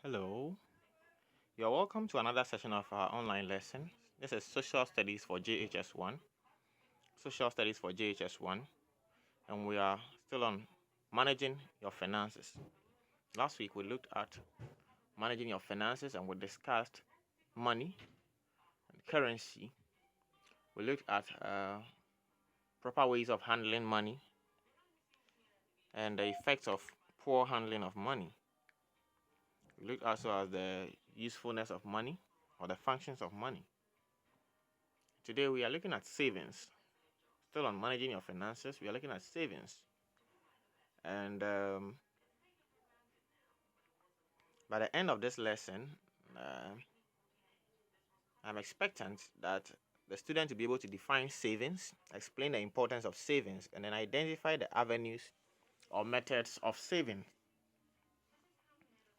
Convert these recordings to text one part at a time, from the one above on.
Hello, you're welcome to another session of our online lesson. This is Social Studies for JHS1. Social Studies for JHS1, and we are still on managing your finances. Last week we looked at managing your finances and we discussed money and currency. We looked at proper ways of handling money and the effects of poor handling of money. We looked also at the usefulness of money or the functions of money. Today we are looking at savings. Still on managing your finances, we are looking at savings. And by the end of this lesson, I'm expectant that the student will be able to define savings, explain the importance of savings, and then identify the avenues or methods of saving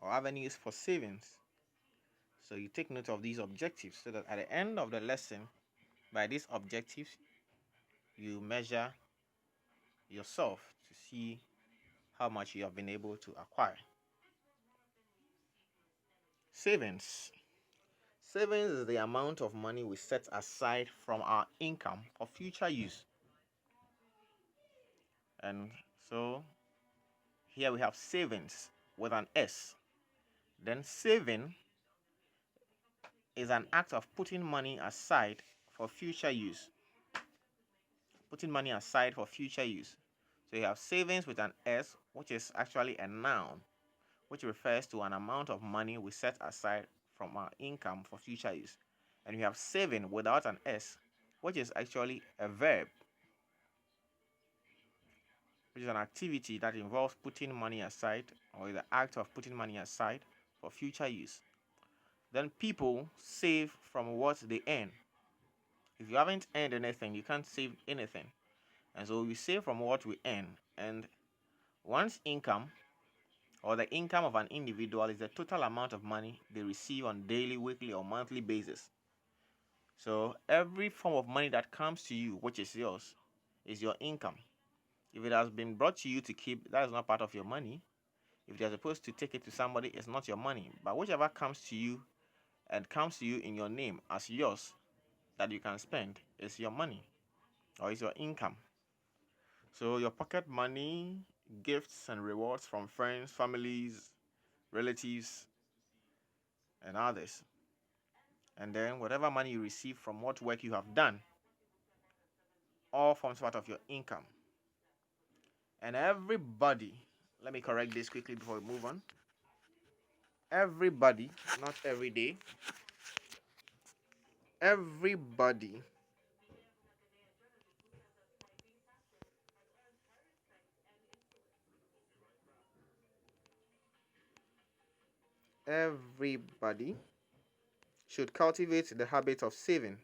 or avenues for savings. So you take note of these objectives so that at the end of the lesson, by these objectives, you measure yourself to see how much you have been able to acquire. Savings. Savings is the amount of money we set aside from our income for future use. And so here we have savings with an S. Then saving is an act of putting money aside for future use. Putting money aside for future use. So you have savings with an S, which is actually a noun, which refers to an amount of money we set aside from our income for future use. And you have saving without an S, which is actually a verb, which is an activity that involves putting money aside or the act of putting money aside for future use. Then people save from what they earn. If you haven't earned anything, you can't save anything. And so we save from what we earn. And one's income or the income of an individual is the total amount of money they receive on daily, weekly, or monthly basis. So every form of money that comes to you, which is yours, is your income. If it has been brought to you to keep, that is not part of your money. If you're supposed to take it to somebody, it's not your money. But whichever comes to you and comes to you in your name as yours that you can spend is your money or is your income. So your pocket money, gifts and rewards from friends, families, relatives, and others. And then whatever money you receive from what work you have done, all forms part of your income. And everybody, let me correct this quickly before we move on. Everybody, not every day, everybody everybody should cultivate the habit of saving.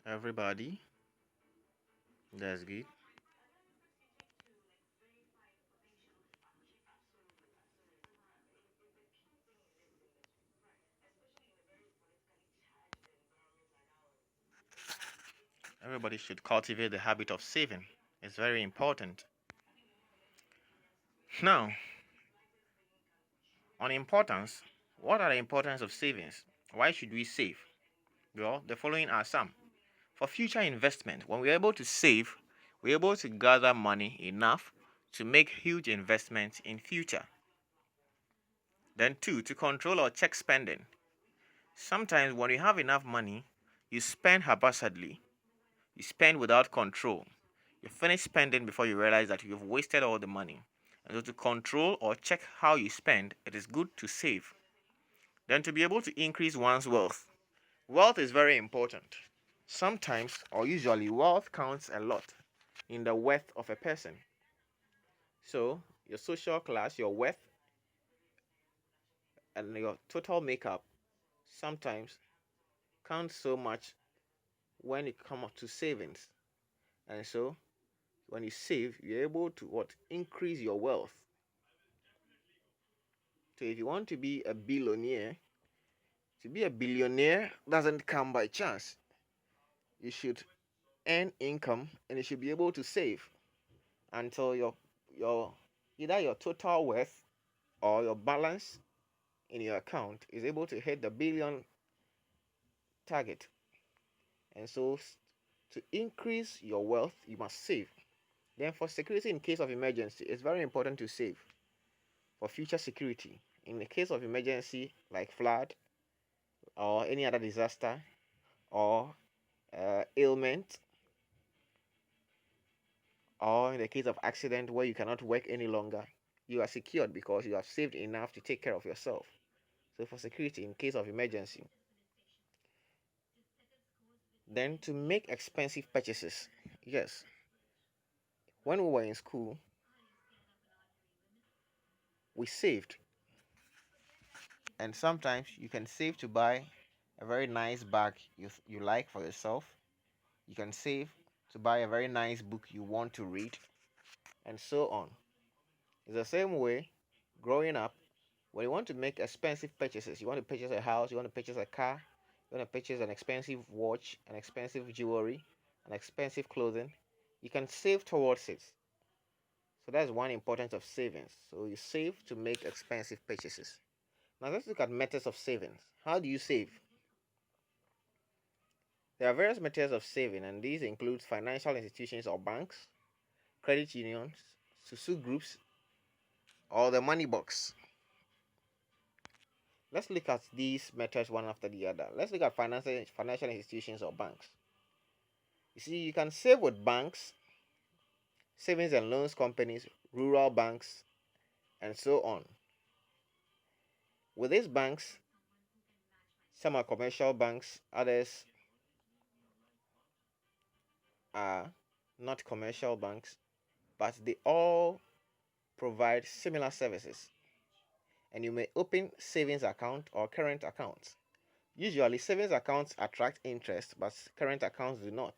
Everybody, that's good. Everybody should cultivate the habit of saving. It's very important. Now, on importance, what are the importance of savings? Why should we save? Well, the following are some. For future investment, when we're able to save, we're able to gather money enough to make huge investments in future. Then two, to control or check spending. Sometimes when you have enough money, you spend haphazardly. You spend without control. You finish spending before you realize that you've wasted all the money. And so to control or check how you spend, it is good to save. Then to be able to increase one's wealth. Wealth is very important. Sometimes or usually wealth counts a lot in the worth of a person. So your social class, your worth, and your total makeup sometimes counts so much when it comes to savings. And so when you save, you're able to what? Increase your wealth. So if you want to be a billionaire, to be a billionaire doesn't come by chance. You should earn income and you should be able to save until your either your total worth or your balance in your account is able to hit the billion target. And so to increase your wealth, you must save. Then for security in case of emergency, it's very important to save for future security. In the case of emergency like flood or any other disaster or ailment, or in the case of accident where you cannot work any longer, you are secured because you have saved enough to take care of yourself. So for security in case of emergency. Then to make expensive purchases. Yes. When we were in school, we saved. And sometimes you can save to buy a very nice bag you like for yourself. You can save to buy a very nice book you want to read, and so on. It's the same way growing up. When you want to make expensive purchases, you want to purchase a house, you want to purchase a car, you want to purchase an expensive watch, an expensive jewelry, an expensive clothing, you can save towards it. So that's one importance of savings. So you save to make expensive purchases. Now let's look at methods of savings. How do you save? There are various methods of saving, and these include financial institutions or banks, credit unions, susu groups, or the money box. Let's look at these methods one after the other. Let's look at financial institutions or banks. You see, you can save with banks, savings and loans companies, rural banks, and so on. With these banks, some are commercial banks, others are not commercial banks, but they all provide similar services. And you may open savings account or current accounts. Usually, savings accounts attract interest, but current accounts do not.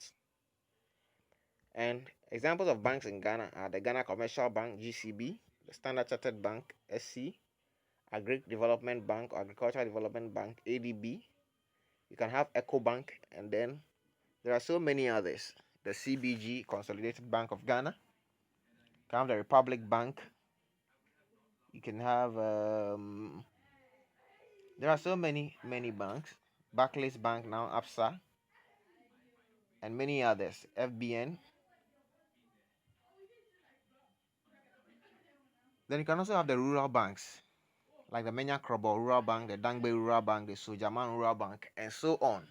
And examples of banks in Ghana are the Ghana Commercial Bank (GCB), the Standard Chartered Bank (SC), Agric Development Bank or Agricultural Development Bank (ADB). You can have EcoBank, and then there are so many others. The CBG, Consolidated Bank of Ghana. You can have the Republic Bank. You can have there are so many banks. Barclays Bank now, ABSA, and many others. FBN. Then you can also have the rural banks, like the Menya Krobo Rural Bank, the Dangbe Rural Bank, the Sojaman Rural Bank, and so on.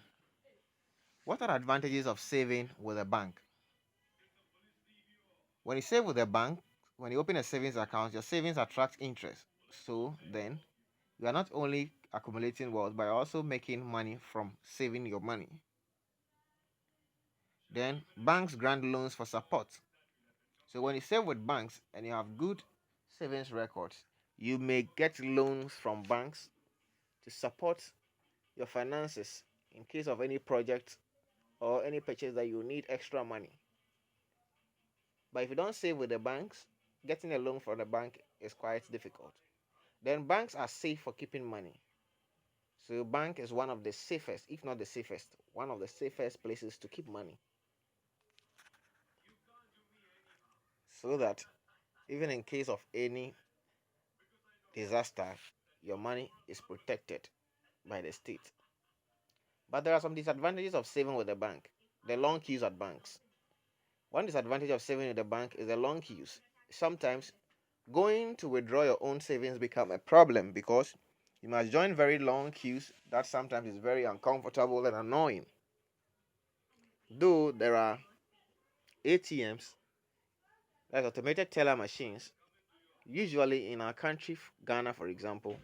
What are the advantages of saving with a bank? When you save with a bank, when you open a savings account, your savings attract interest. So then you are not only accumulating wealth, but also making money from saving your money. Then banks grant loans for support. So when you save with banks and you have good savings records, you may get loans from banks to support your finances in case of any project or any purchase that you need extra money. But if you don't save with the banks, getting a loan from the bank is quite difficult. Then banks are safe for keeping money. So bank is one of the safest, if not the safest, one of the safest places to keep money. So that even in case of any disaster, your money is protected by the state. But there are some disadvantages of saving with the bank. The long queues at banks. One disadvantage of saving with the bank is the long queues. Sometimes going to withdraw your own savings become a problem because you must join very long queues that sometimes is very uncomfortable and annoying. Though there are ATMs, like automated teller machines, usually in our country, Ghana for example,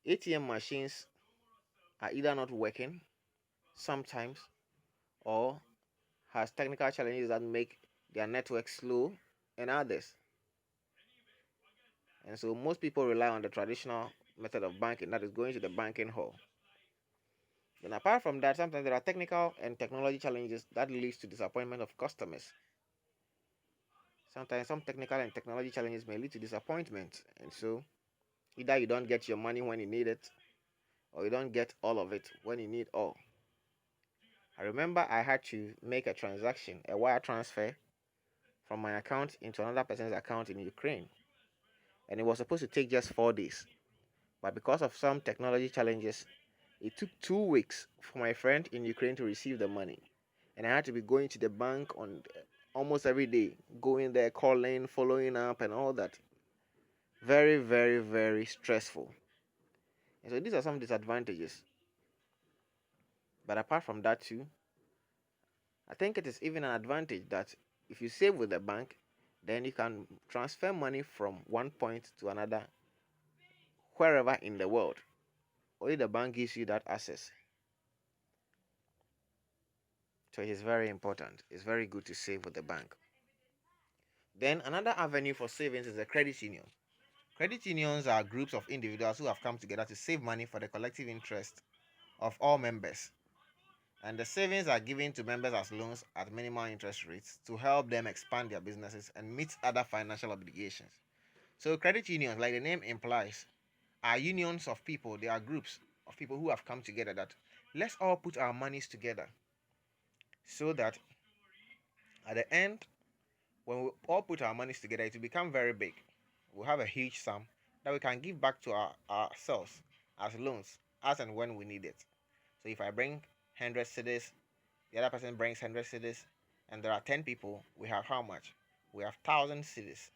ATM machines are either not working sometimes or has technical challenges that make their network slow and others. And so most people rely on the traditional method of banking, that is going to the banking hall. Then apart from that, sometimes there are technical and technology challenges that leads to disappointment of customers. Sometimes some technical and technology challenges may lead to disappointment, and so either you don't get your money when you need it, or you don't get all of it when you need all. I remember I had to make a transaction, a wire transfer from my account into another person's account in Ukraine, and it was supposed to take just 4 days. But because of some technology challenges, it took 2 weeks for my friend in Ukraine to receive the money. And I had to be going to the bank on almost every day, going there, calling, following up, and all that. Very, very, very stressful. And so these are some disadvantages. But apart from that, too, I think it is even an advantage that if you save with the bank, then you can transfer money from one point to another wherever in the world. Only the bank gives you that access. So it is very important. It's very good to save with the bank. Then another avenue for savings is a credit union. Credit unions are groups of individuals who have come together to save money for the collective interest of all members. And the savings are given to members as loans at minimal interest rates to help them expand their businesses and meet other financial obligations. So credit unions, like the name implies, are unions of people. They are groups of people who have come together that let's all put our monies together so that at the end, when we all put our monies together, it will become very big. We'll have a huge sum that we can give back to ourselves as loans as and when we need it. So if I bring 100 cedis, the other person brings 100 cedis, and there are 10 people, we have how much? We have 1,000 cedis.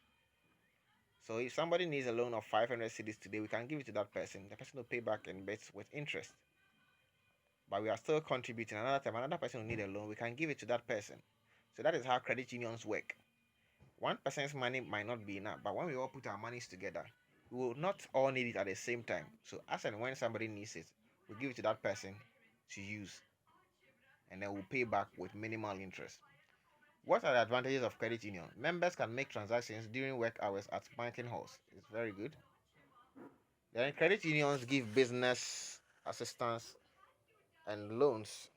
So if somebody needs a loan of 500 cedis today, we can give it to that person. The person will pay back in bits with interest. But we are still contributing. Another time, another person will need a loan, we can give it to that person. So that is how credit unions work. One person's money might not be enough, but when we all put our monies together, we will not all need it at the same time. So as and when somebody needs it, we give it to that person to use, and then we'll pay back with minimal interest. What are the advantages of credit union? Members can make transactions during work hours at banking halls. It's very good. Then credit unions give business assistance and loans.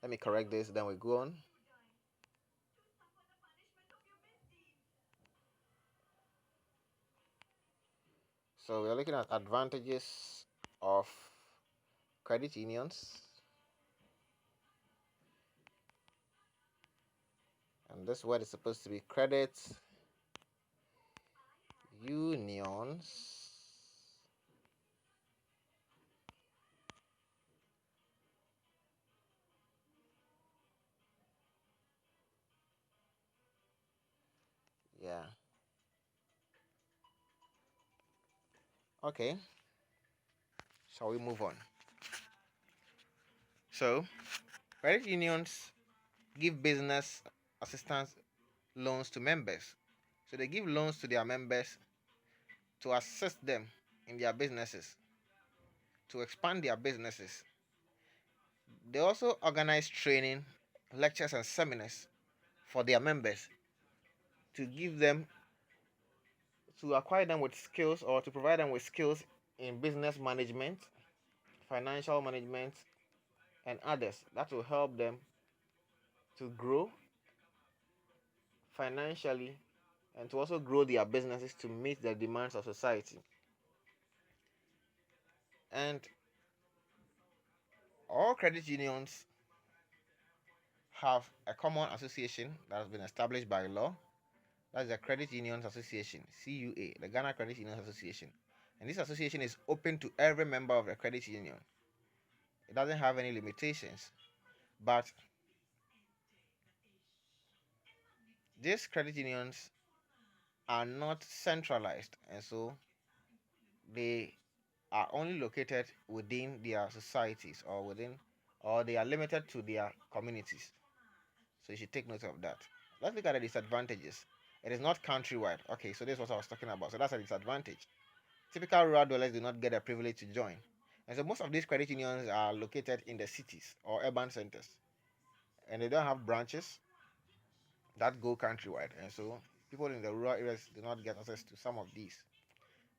Let me correct this, then we go on. So we're looking at advantages of credit unions. And this word is supposed to be credit unions. Yeah. Okay. Shall we move on? So, credit unions give business assistance loans to members. So they give loans to their members to assist them in their businesses, to expand their businesses. They also organize training, lectures, and seminars for their members to give them, to acquire them with skills or to provide them with skills in business management, financial management, and others that will help them to grow financially and to also grow their businesses to meet the demands of society. And all credit unions have a common association that has been established by law. That's the Credit Unions Association, CUA, the Ghana Credit Unions Association. And this association is open to every member of the credit union. It doesn't have any limitations. But these credit unions are not centralized, and so they are only located within their societies or they are limited to their communities. So you should take note of that. Let's look at the disadvantages. It is not countrywide. Okay, so this is what I was talking about. So that's a disadvantage. Typical rural dwellers do not get a privilege to join. And so most of these credit unions are located in the cities or urban centers. And they don't have branches that go countrywide. And so people in the rural areas do not get access to some of these.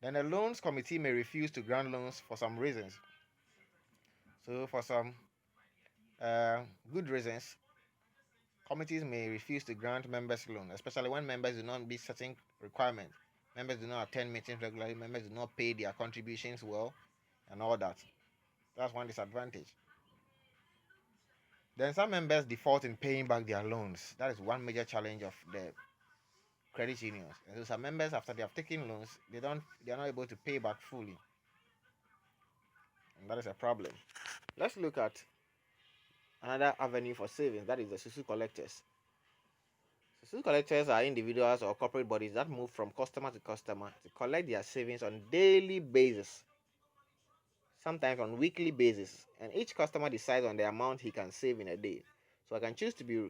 Then the loans committee may refuse to grant loans for some reasons. So for some good reasons, committees may refuse to grant members loan, especially when members do not meet certain requirements. Members do not attend meetings regularly, members do not pay their contributions well, and all that. That's one disadvantage. Then some members default in paying back their loans. That is one major challenge of the credit unions. And so some members, after they have taken loans, they are not able to pay back fully. And that is a problem. Let's look at another avenue for savings, that is the Susu collectors. Susu collectors are individuals or corporate bodies that move from customer to customer to collect their savings on daily basis, sometimes on weekly basis, and each customer decides on the amount he can save in a day. So I can choose to be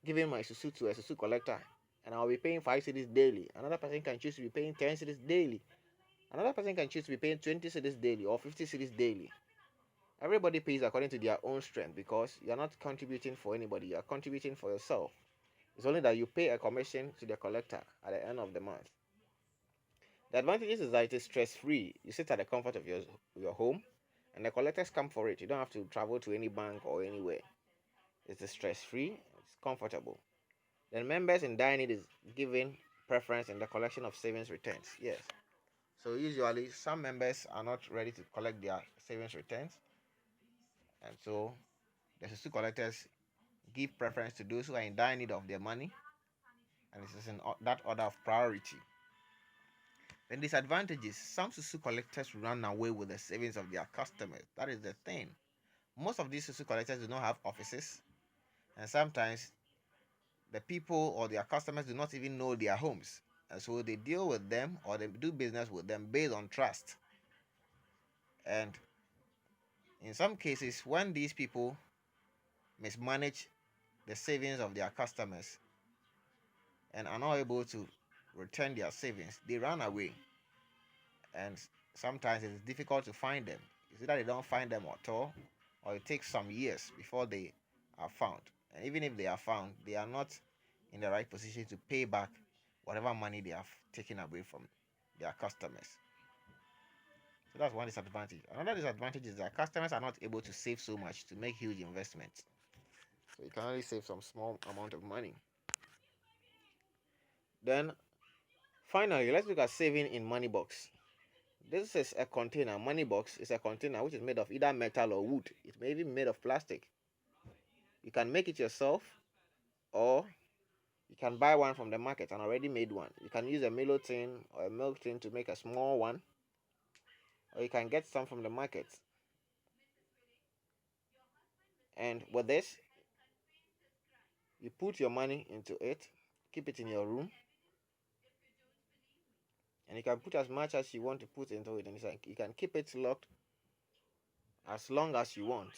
giving my Susu to a Susu collector, and I'll be paying 5 cedis daily. Another person can choose to be paying 10 cedis daily. Another person can choose to be paying 20 cedis daily or 50 cedis daily. Everybody pays according to their own strength, because you're not contributing for anybody, you're contributing for yourself. It's only that you pay a commission to the collector at the end of the month. The advantages is that it is stress-free. You sit at the comfort of your home, and the collectors come for it. You don't have to travel to any bank or anywhere. It's stress-free, it's comfortable. Then members in Dining is given preference in the collection of savings returns. Yes. So usually some members are not ready to collect their savings returns, and so the Susu collectors give preference to those who are in dire need of their money, and this is in that order of priority. Then disadvantages: some Susu collectors run away with the savings of their customers. That is the thing. Most of these Susu collectors do not have offices, and sometimes the people or their customers do not even know their homes, and so they deal with them or they do business with them based on trust. And in some cases, when these people mismanage the savings of their customers and are not able to return their savings, they run away, and sometimes it is difficult to find them. It's either they don't find them at all, or it takes some years before they are found. And even if they are found, they are not in the right position to pay back whatever money they have taken away from their customers. So that's one disadvantage. Another disadvantage is that customers are not able to save so much to make huge investments. So you can only save some small amount of money. Then finally, let's look at saving in money box. This is a container. Money box is a container which is made of either metal or wood. It may even be made of plastic. You can make it yourself, or you can buy one from the market, an already made one. You can use a Milo tin or a milk tin to make a small one, or you can get some from the market. And with this, you put your money into it, keep it in your room, and you can put as much as you want to put into it, and you can keep it locked as long as you want.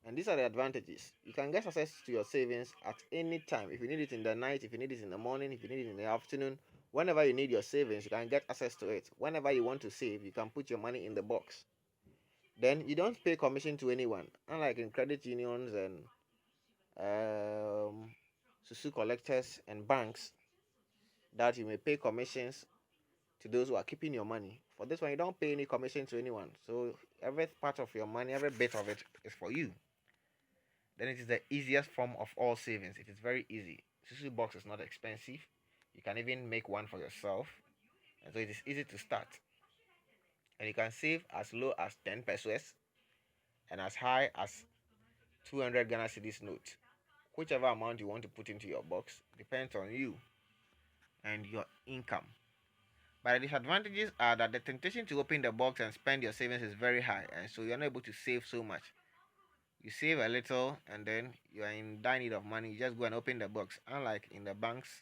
And these are the advantages. You can get access to your savings at any time. If you need it in the night, if you need it in the morning, if you need it in the afternoon, whenever you need your savings, you can get access to it. Whenever you want to save, you can put your money in the box. Then you don't pay commission to anyone, unlike in credit unions and Susu collectors and banks, that you may pay commissions to those who are keeping your money. For this one, you don't pay any commission to anyone. So every part of your money, every bit of it is for you. Then it is the easiest form of all savings. It is very easy. Susu box is not expensive. You can even make one for yourself. And so it is easy to start. And you can save as low as 10 pesos and as high as 200 Ghana cedis note. Whichever amount you want to put into your box depends on you and your income. But the disadvantages are that the temptation to open the box and spend your savings is very high, and so you're not able to save so much. You save a little and then you are in dire need of money, you just go and open the box. Unlike in the banks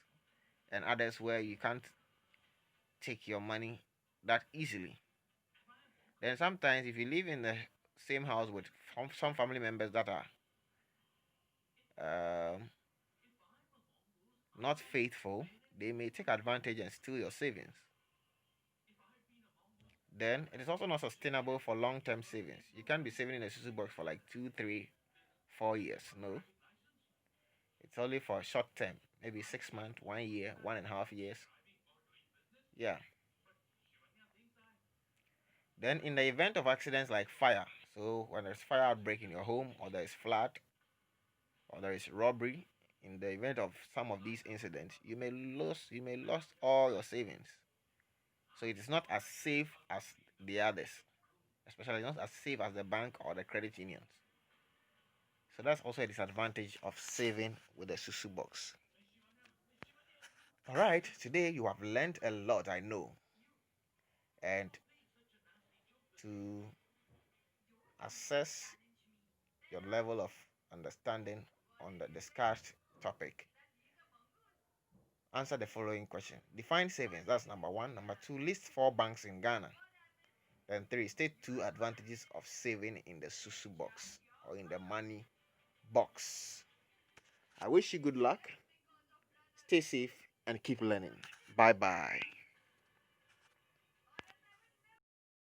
and others where you can't take your money that easily. Then sometimes if you live in the same house with some family members that are not faithful, they may take advantage and steal your savings. Then it is also not sustainable for long-term savings. You can't be saving in a Susu box for like 2, 3, 4 years. No, it's only for short term, maybe 6 months, 1 year, 1.5 years. Yeah. Then in the event of accidents like fire, so when there's fire outbreak in your home, or there is flood, or there is robbery, in the event of some of these incidents, you may lose all your savings. So it is not as safe as the others, especially not as safe as the bank or the credit unions. So that's also a disadvantage of saving with the Susu box. All right, today you have learned a lot, I know. And to assess your level of understanding on the discussed topic, answer the following question. Define savings. That's number one. Number two, list 4 banks in Ghana. Then three, state 2 advantages of saving in the Susu box or in the money box. I wish you good luck. Stay safe and keep learning. Bye bye.